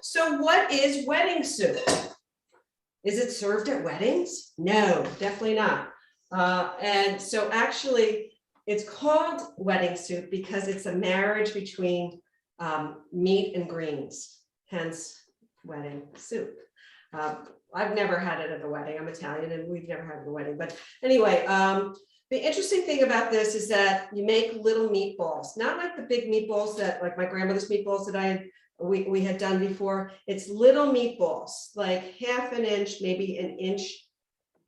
So what is wedding soup? Is it served at weddings? No, definitely not. And so actually, it's called wedding soup because it's a marriage between meat and greens, hence wedding soup. I've never had it at a wedding. I'm Italian and we've never had it at a wedding. But anyway, the interesting thing about this is that you make little meatballs, not like the big meatballs that like my grandmother's meatballs that we had done before. It's little meatballs, like half an inch, maybe an inch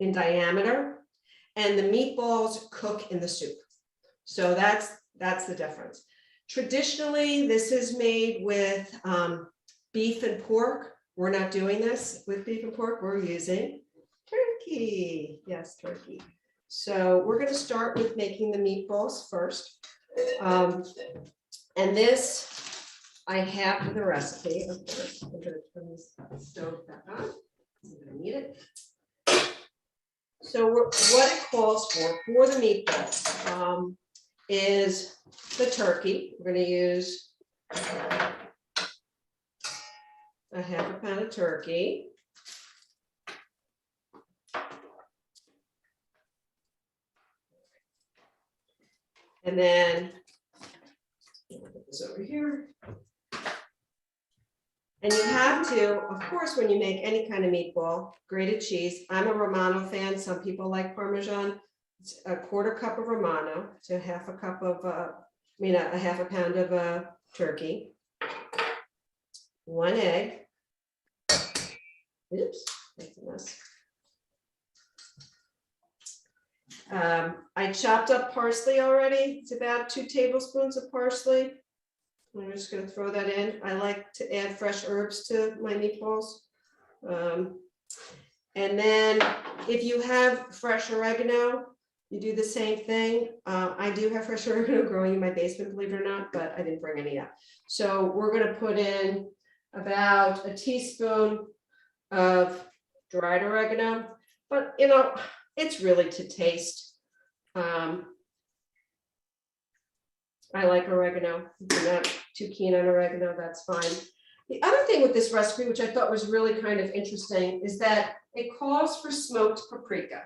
in diameter. And the meatballs cook in the soup. So that's the difference. Traditionally, this is made with beef and pork. We're not doing this with beef and pork. We're using turkey. Yes, turkey. So we're going to start with making the meatballs first. And this I have for the recipe. Of course, I'm going to turn this stove back on. I'm going to need it. So what it calls for the meatballs is the turkey. We're going to use a half a pound of turkey. And then put this over here. And you have to, of course, when you make any kind of meatball, grated cheese. I'm a Romano fan. Some people like Parmesan. It's a quarter cup of Romano, so half a cup of, a half a pound of turkey. 1 egg. Oops, that's a mess. I chopped up parsley already. It's about 2 tablespoons of parsley. I'm just going to throw that in. I like to add fresh herbs to my meatballs. And then if you have fresh oregano, you do the same thing. I do have fresh oregano growing in my basement, believe it or not, but I didn't bring any up. So we're going to put in about a teaspoon of dried oregano, but it's really to taste. I like oregano. If you're not too keen on oregano, that's fine. The other thing with this recipe, which I thought was really kind of interesting, is that it calls for smoked paprika.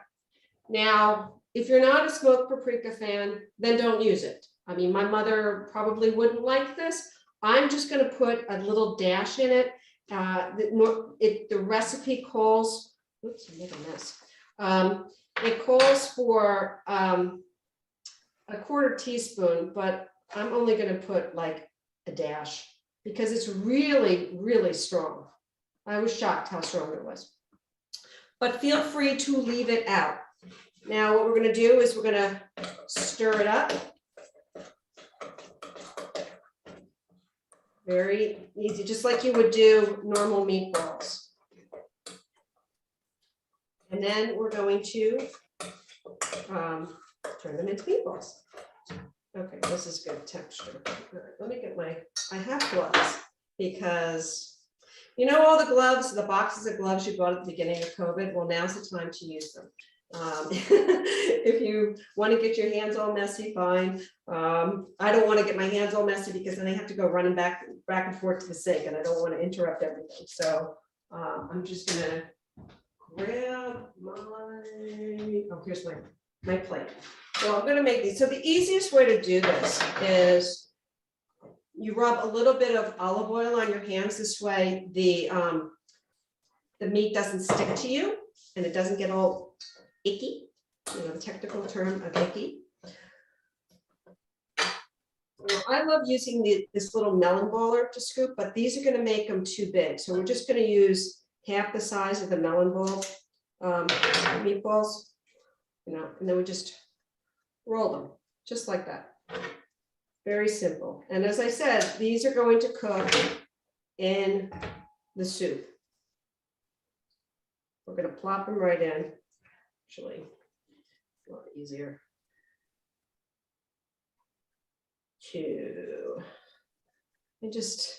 Now, if you're not a smoked paprika fan, then don't use it. I mean, my mother probably wouldn't like this. I'm just going to put a little dash in it. The recipe calls, oops, I made a mess. It calls for a quarter teaspoon, but I'm only going to put like a dash because it's really, really strong. I was shocked how strong it was. But feel free to leave it out. Now what we're going to do is we're going to stir it up. Very easy, just like you would do normal meatballs. And then we're going to turn them into meatballs. Okay, this is good texture. All right, let me get I have gloves because all the gloves, the boxes of gloves you bought at the beginning of COVID, well, now's the time to use them. If you want to get your hands all messy, fine. I don't want to get my hands all messy because then I have to go running back and forth to the sink and I don't want to interrupt everything. So I'm just gonna grab here's my plate. So I'm going to make these. So the easiest way to do this is you rub a little bit of olive oil on your hands. This way the meat doesn't stick to you and it doesn't get all icky, the technical term of icky. Now, I love using this little melon baller to scoop, but these are going to make them too big. So we're just going to use half the size of the melon ball meatballs, and then we just roll them just like that. Very simple. And as I said, these are going to cook in the soup. We're going to plop them right in. Actually, a lot easier to. And just,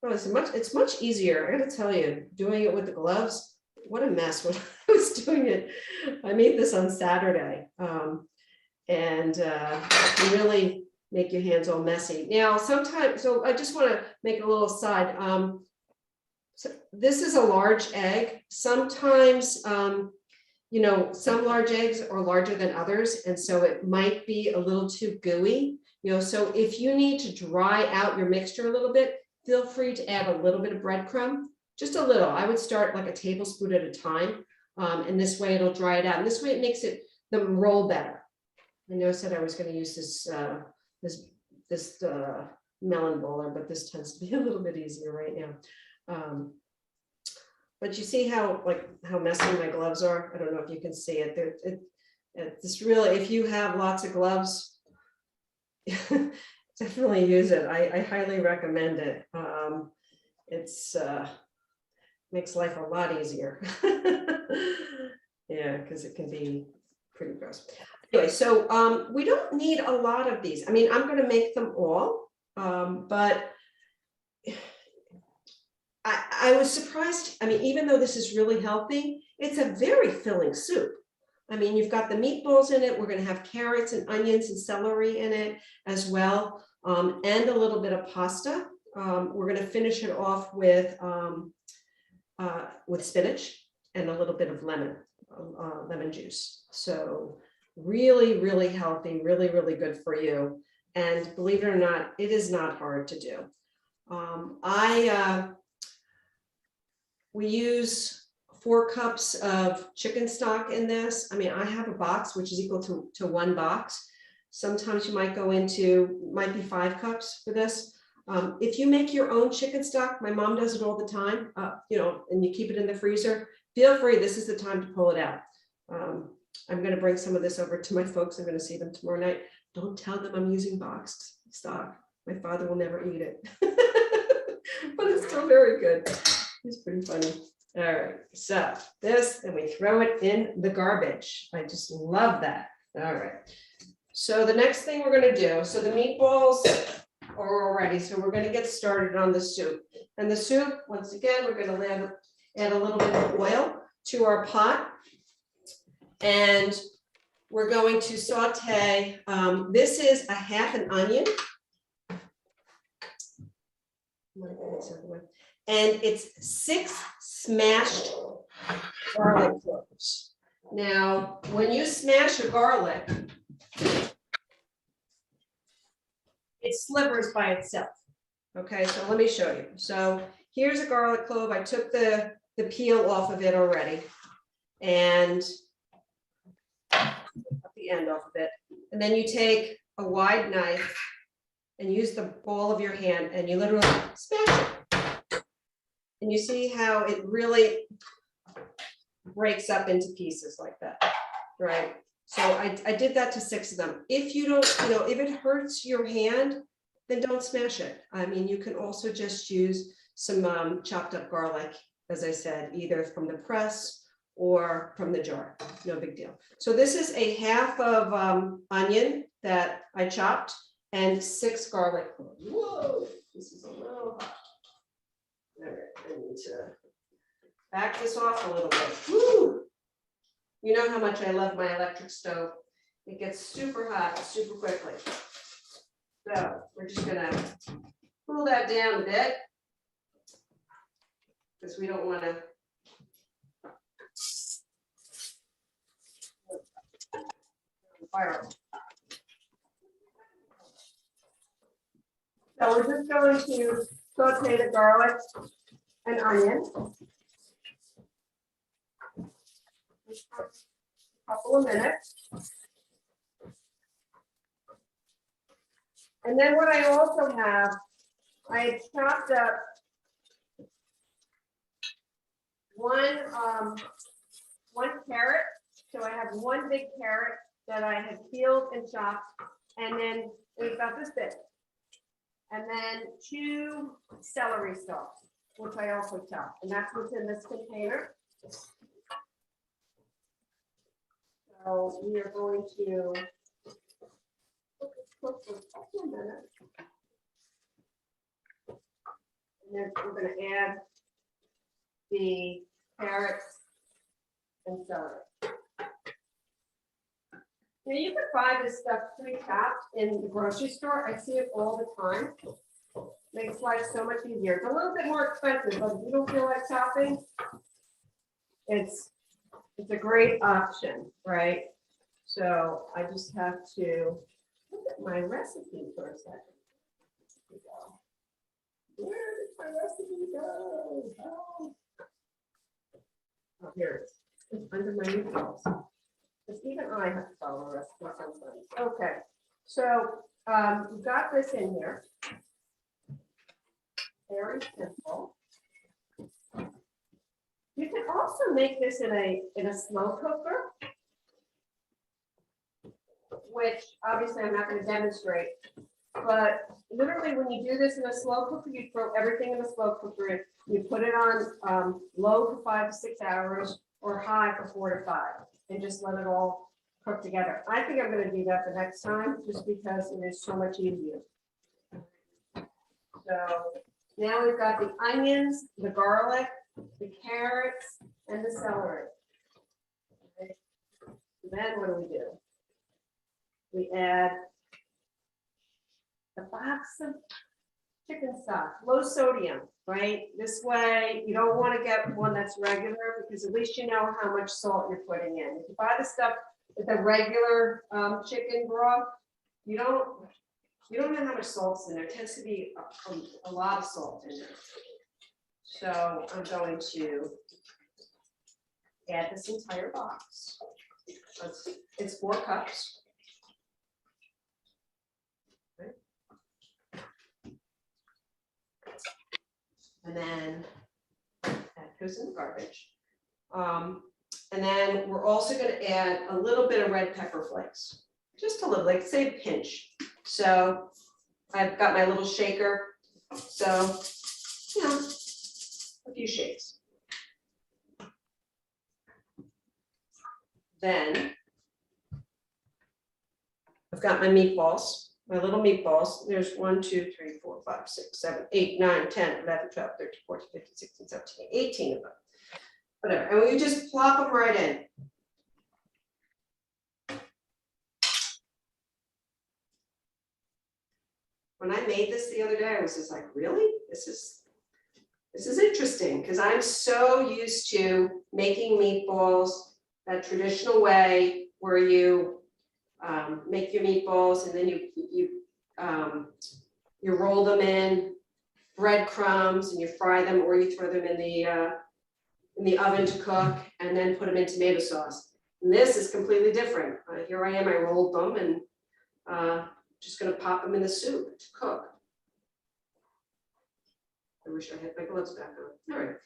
it's much easier. I got to tell you, doing it with the gloves, what a mess when I was doing it. I made this on Saturday. And can really make your hands all messy. Now, sometimes, so I just want to make a little aside. So this is a large egg. Sometimes, you know, some large eggs are larger than others, and so it might be a little too gooey. You know, so if you need to dry out your mixture a little bit, feel free to add a little bit of breadcrumb, just a little. I would start like a tablespoon at a time, and this way it'll dry it out. And this way it makes it the roll better. I know I said I was going to use this melon roller, but this tends to be a little bit easier right now. But you see how messy my gloves are? I don't know if you can see it. This really, if you have lots of gloves, definitely use it. I highly recommend it. It's makes life a lot easier. Yeah, because it can be pretty gross. Anyway, so we don't need a lot of these. I mean, I'm going to make them all, but I was surprised. I mean, even though this is really healthy, it's a very filling soup. I mean, you've got the meatballs in it. We're going to have carrots and onions and celery in it as well, and a little bit of pasta. We're going to finish it off with spinach and a little bit of lemon juice. So really, really healthy, really, really good for you. And believe it or not, it is not hard to do. We use 4 cups of chicken stock in this. I mean, I have a box, which is equal to 1 box. Sometimes you might go into, might be 5 cups for this. If you make your own chicken stock, my mom does it all the time, you know, and you keep it in the freezer, feel free, this is the time to pull it out. I'm going to bring some of this over to my folks. I'm going to see them tomorrow night. Don't tell them I'm using boxed stock. My father will never eat it, but it's still very good. It's pretty funny. All right, so this, and we throw it in the garbage. I just love that. All right, so the next thing we're going to do, so the meatballs are all ready, so we're going to get started on the soup. And the soup, once again, we're going to add a little bit of oil to our pot, and we're going to saute. This is a half an onion. And it's 6 smashed garlic cloves. Now, when you smash a garlic, it slivers by itself. Okay, so let me show you. So here's a garlic clove. I took the peel off of it already, and cut the end off of it. And then you take a wide knife and use the ball of your hand, and you literally smash it. And you see how it really breaks up into pieces like that, right? So I did that to 6 of them. If you don't, you know, if it hurts your hand, then don't smash it. I mean, you can also just use some chopped up garlic, as I said, either from the press or from the jar, no big deal. So this is a half of onion that I chopped and 6 garlic cloves. Whoa, this is a little hot. All right, I need to back this off a little bit. Woo! You know how much I love my electric stove. It gets super hot super quickly. So we're just gonna cool that down a bit because we don't want to fire. So we're just going to saute the garlic and onion. A couple of minutes. And then what I also have, I chopped up one carrot. So I have 1 big carrot that I had peeled and chopped, and then it's about this big. And then 2 celery stalks, which I also chopped, and that's what's in this container. So we are going to cook for a couple of minutes. And then we're going to add the carrots and celery. Now you can buy this stuff pre-chopped in the grocery store. I see it all the time. Makes life so much easier. It's a little bit more expensive, but if you don't feel like chopping, it's a great option, right? So I just have to look at my recipe for a second. Here we go. Where did my recipe go? Oh, here it is. It's under my meatballs. Because even I have to follow the recipe sometimes. Okay, so we've got this in here. Very simple. You can also make this in a slow cooker, which obviously I'm not going to demonstrate. But literally, when you do this in a slow cooker, you throw everything in the slow cooker. You put it on low for 5 to 6 hours or high for 4 to 5, and just let it all cook together. I think I'm going to do that the next time, just because it is so much easier. So now we've got the onions, the garlic, the carrots, and the celery. Okay. Then what do? We add a box of chicken stock, low sodium, right? This way, you don't want to get one that's regular, because at least you know how much salt you're putting in. If you buy the stuff with the regular chicken broth, you don't know how much salt's in there. It tends to be a lot of salt in there. So I'm going to add this entire box. It's 4 cups. Okay. And then that goes in the garbage. And then we're also going to add a little bit of red pepper flakes, just a little, like say a pinch. So I've got my little shaker. So, you know, a few shakes. Then I've got my meatballs, my little meatballs. There's 1, 2, 3, 4, 5, 6, 7, 8, 9, 10, 11, 12, 13, 14, 15, 16, 17, 18 of them. Whatever. And we just plop them right in. When I made this the other day, I was just like, really? This is interesting, because I'm so used to making meatballs that traditional way where you make your meatballs and then you roll them in breadcrumbs and you fry them, or you throw them in the oven to cook and then put them in tomato sauce. And this is completely different. Here I am, I rolled them and just going to pop them in the soup to cook. I wish I had my gloves back on. All right.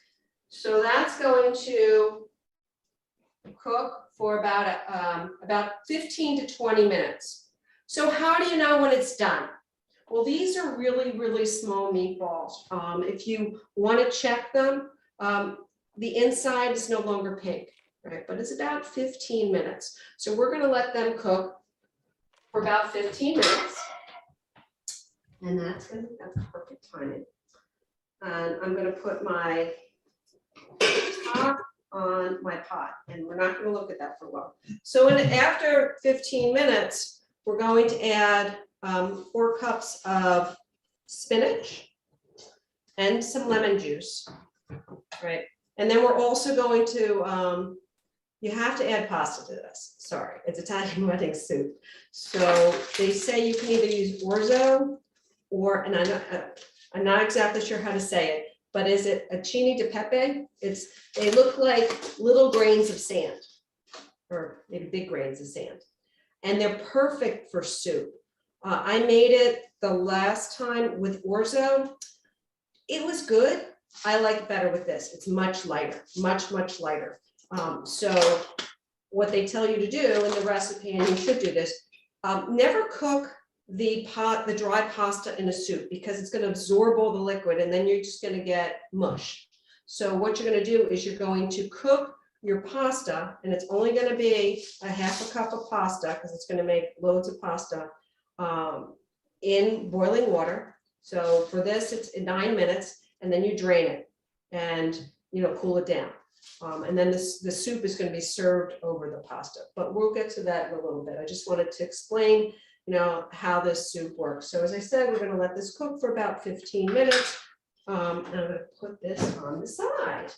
So that's going to cook for about 15 to 20 minutes. So how do you know when it's done? Well, these are really, really small meatballs. If you want to check them, the inside is no longer pink, right? But it's about 15 minutes. So we're going to let them cook for about 15 minutes. And that's perfect timing. And I'm going to put my top on my pot, and we're not going to look at that for a while. So after 15 minutes, we're going to add 4 cups of spinach and some lemon juice, right? And then we're also going to, you have to add pasta to this. Sorry, it's Italian wedding soup. So they say you can either use orzo or, and I'm not exactly sure how to say it, but is it acini di pepe? They look like little grains of sand, or maybe big grains of sand. And they're perfect for soup. I made it the last time with orzo. It was good. I like it better with this. It's much lighter, much lighter. So what they tell you to do in the recipe, and you should do this, never cook the dry pasta in a soup, because it's going to absorb all the liquid and then you're just going to get mush. So what you're going to do is you're going to cook your pasta, and it's only going to be a half a cup of pasta, because it's going to make loads of pasta, in boiling water. So for this, it's 9 minutes, and then you drain it and cool it down. And then the soup is going to be served over the pasta, but we'll get to that in a little bit. I just wanted to explain you know, how this soup works. So as I said, we're going to let this cook for about 15 minutes. And I'm going to put this on the side.